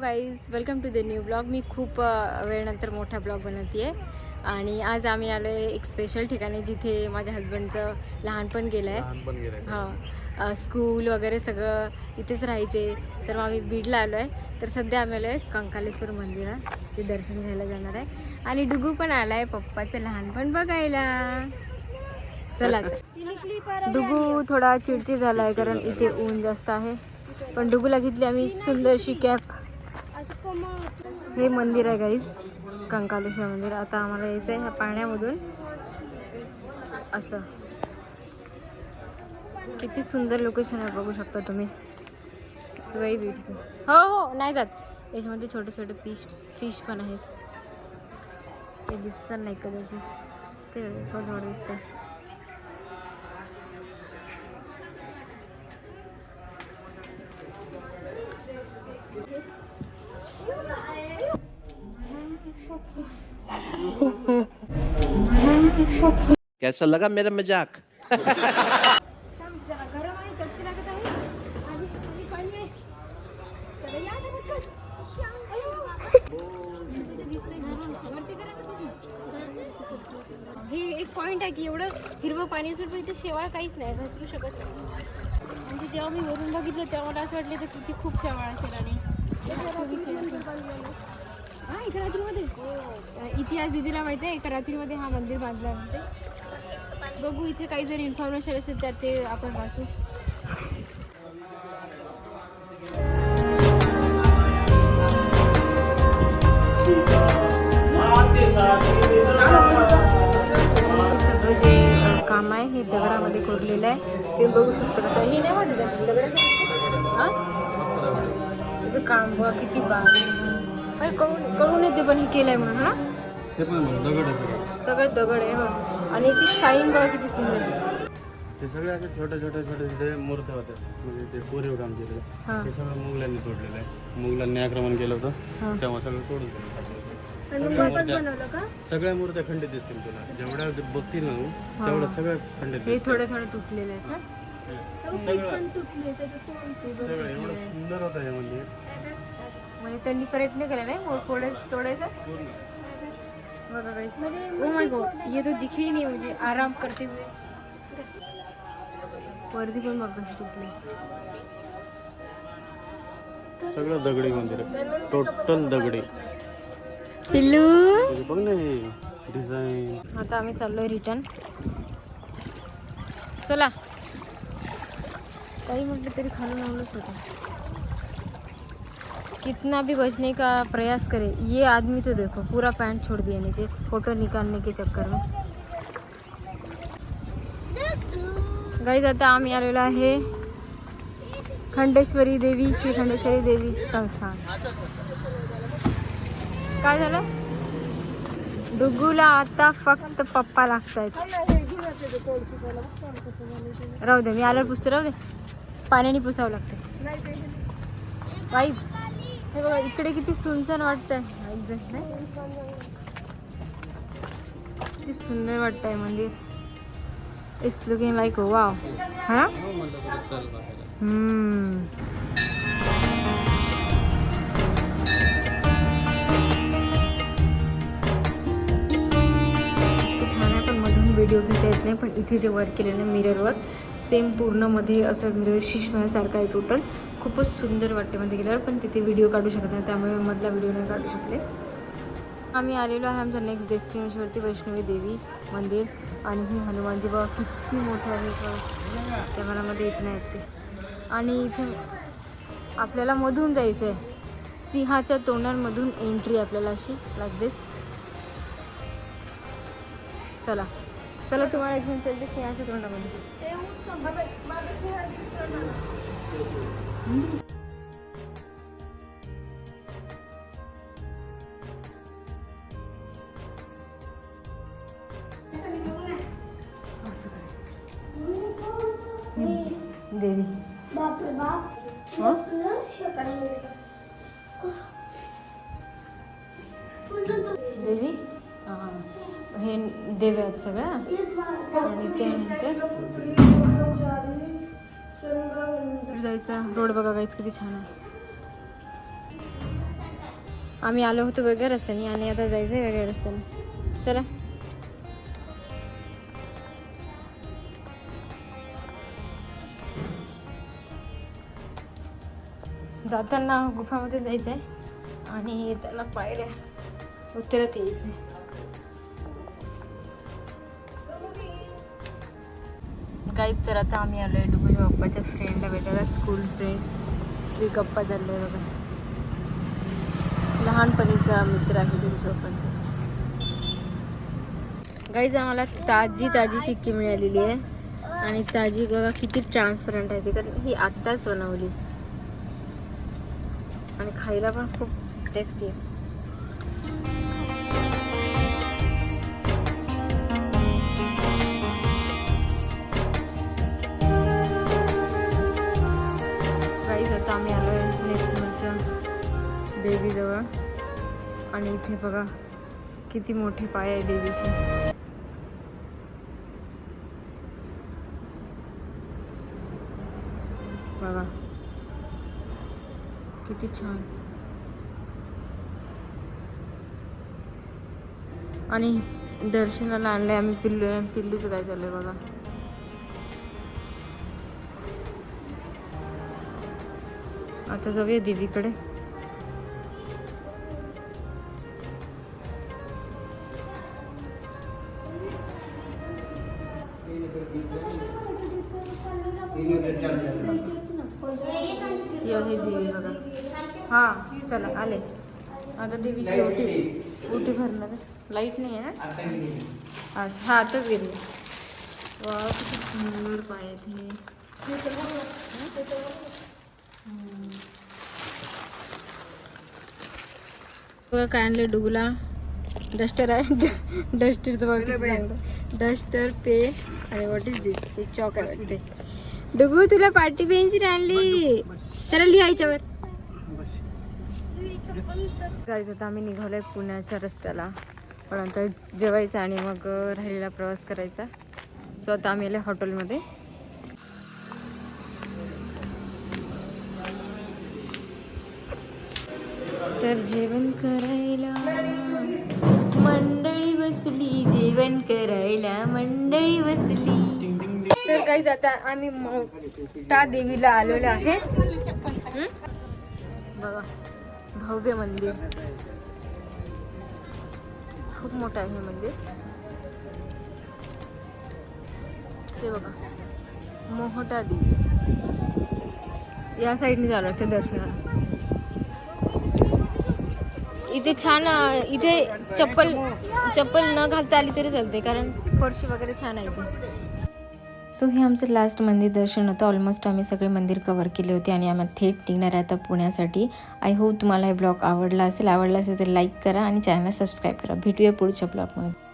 Guys welcome to the new blog. मी खूप वेळनंतर मोठा ब्लॉग बनवते आहे आणि आज आम्ही आलो आहे एक स्पेशल ठिकाणी जिथे माझ्या हस्बंडचं लहानपण गेलं आहे. हां, स्कूल वगैरे सगळं इथेच राहायचे. तर मग आम्ही बीडला आलो आहे. तर सध्या आम्ही आलो आहे कंकालेश्वर मंदिरात, ते दर्शन घ्यायला जाणार आहे. आणि डुगू पण आला आहे पप्पाचं लहानपण बघायला. चला, डुगू थोडा चिडचिड झाला आहे कारण इथे ऊन जास्त आहे. पण डुगूला घेतली आम्ही सुंदरशी कॅप. हे मंदिर आहे गाईस, कंकालेश्वर मंदिर. आता आम्हाला यायचं आहे ह्या पाण्यामधून. असं किती सुंदर लोकेशन आहे बघू शकता तुम्ही. It's very beautiful. हो हो, नाही जात. याच्यामध्ये छोटे छोटे फिश पण आहेत. ते दिसतात नाही कदाचित, ते थोडं थोडं दिसतात. कैसा लगा मेरा मजाक? हे एक पॉइंट आहे की एवढं हिरवं पाणी असून पण इथे शेवाळ काहीच नाही, घसरू शकत नाही. म्हणजे जेव्हा मी वरून बघितलं तेव्हा मला असं वाटलं तर किती खूप शेवाळ असेल. आणि हा, एका रात्रीमध्ये इतिहास दिदीला माहिती आहे. एका रात्रीमध्ये हा मंदिर बांधला म्हणते. बघू इथे काही जर इन्फॉर्मेशन असेल तर ते आपण वाचू. सगळं जे काम आहे हे दगडामध्ये कोरलेलं आहे. ते बघू शकतो कसं. हे नाही वाटत आहे दगडाचं. हां, त्याचं काम बघ किती कळून येते. पण हे केलंय म्हणून ना, ते पण दगड आहे, सगळं दगड आहे बघ. आणि याची शाईन बघा किती सुंदर. ते सगळे असे छोटे छोटे छोटे छोटे मूर्त्या होत्या. म्हणजे ते कोरीव काम केलं ते सगळं मुघलांनी तोडलेलं आहे. मुघलांनी आक्रमण केलं होतं तेव्हा सगळं तोडून सगळ्या मूर्त्या खंडित दिसतील तुला. जेवढ्या बघतील ना तेवढं सगळं खंडित. हे थोडे थोडे तुटलेले आहेत ना. सगळं एवढं सुंदर होतं हे मंदिर. म्हणजे त्यांनी प्रयत्न केला नाही तोडायचा. बघा गाइस, ओ माय गॉड, ये तो दिखे ही नहीं मुझे आराम करते हुए. वरती पण बघ कशी तुटली. सगळं दगडी मंदिर आहे, टोटल दगडी. पिल्लू, बघ ना हे डिझाईन. आता आम्ही चाललोय रिटर्न. चला, काही म्हटलं तरी खालून आलोच होतं. कितना भी बचने का प्रयास करे, ये आदमी तो देखो पूरा पैंट छोड़ दिया नीचे फोटो निकालने के चक्कर में. गाइस, आता आम्ही आलेलो आहे खंडेश्वरी देवी, श्री खंडेश्वरी देवी संस्थान. काय झालं? डुगूला आता फक्त पप्पा लागतायत. राहू दे, मी आल्यावर पुसते. राहू दे, पाण्याने पुसावं लागतं. बाई, हे बघा इकडे किती सुनसान वाटतंय. किती सुंदर वाटतंय मंदिर. It's looking like wow. हा, व्हिडिओ घेता येत नाही. पण इथे जे वर्क केलेलं आहे मिररवर, सेम पूर्णमध्ये असं मिरर शिशण्यासारखं आहे टोटल. खूपच सुंदर वाटते मध्ये गेल्यावर. पण तिथे व्हिडिओ काढू शकत नाही, त्यामुळे मधला व्हिडिओ नाही काढू शकले. आम्ही आलेलो आहे आमच्या नेक्स्ट डेस्टिनेशनवरती, वैष्णवी देवी मंदिर. आणि ही हनुमानजी बाबा किती मोठं आहे, त्या मनामध्ये येत नाही ते. आणि इथे आपल्याला मधून जायचं आहे, सिंहाच्या तोंडांमधून एंट्री आपल्याला अशी लाईक दिस. चला चला, तुम्हाला घेऊन चलते सिंहाच्या तोंडामध्ये. देवी देवी हे देवी आहेत सगळ्या. आणि त्यानंतर जायचा रोड बघा गाइस किती छान आहे. आम्ही आलो होतो वेगळ्या रस्त्याने आणि आता जायचं आहे वेगळ्या रस्त्याने. चला. जाताना गुफामध्ये जायचं आहे आणि येताना पायऱ्या उतरत यायचं आहे. काहीच तर आता आम्ही आलो आहे डुगूच्या पप्पाच्या फ्रेंडला भेटायला, स्कूल फ्रेंड. गप्पा चाललाय बघा. लहानपणीचा मित्र आहे डुगूच्या पप्पांचा. गाईज आम्हाला ताजी चिक्की मिळालेली आहे आणि ताजी बघा किती ट्रान्सपरंट आहे ती, कारण ही आत्ताच बनवली आणि खायला पण खूप टेस्टी आहे. गाईज आता आम्ही आलो आहे नेकमूरच्या देवीजवळ आणि इथे बघा किती मोठे पाय आहे देवीचे. बघा किती छान. आणि दर्शनाला आणलंय आम्ही पिल्लूचं काय चाललंय बघा. आता जाऊया देवीकडे. हे देवी बघा. हा चला आले. आता देवीची ओटी भरणार आहे. लाईट नाही आहे ना. अच्छा हा आताच गेली. वा किती सुंदर पाय आहेत हे. बघा काय आणलं डुगूला. डस्टर आहे. डस्टर तर बघा डस्टर, पेन आणि व्हॉट इज दिस, चॉक आहे वाटते. डुगू तुला पार्टी पेन्सिल आणली. चला लिहायच्यावर. गाईज आता आम्ही निघालोय पुण्याच्या रस्त्याला, पण आता जेवायचं आणि मग राहिलेला प्रवास करायचा. सो आता आम्ही आले हॉटेलमध्ये. तर जेवण करायला मंडळी बसली, जेवण करायला मंडळी बसली. तर गाईज आता आम्ही मोठा देवीला आलेलो आहे. बघा भव्य मंदिर, खूप मोठं आहे हे मंदिर. ते बघा मोहटा देवी. या साईडने झालं ते दर्शनाला. इथे छान, इथे चप्पल न घालता आली तरी चालते, कारण फरशी वगैरे छान आहे इथे. सो हे आमचं लास्ट मंदिर दर्शन होतं. ऑलमोस्ट आम्ही सगळे मंदिर कव्हर केले होते आणि आम्ही थेट निघणार आहे आता पुण्यासाठी. आय होप तुम्हाला हे ब्लॉग आवडला असेल तर लाईक करा आणि चॅनलला सबस्क्राईब करा. भेटूया पुढच्या ब्लॉगमध्ये.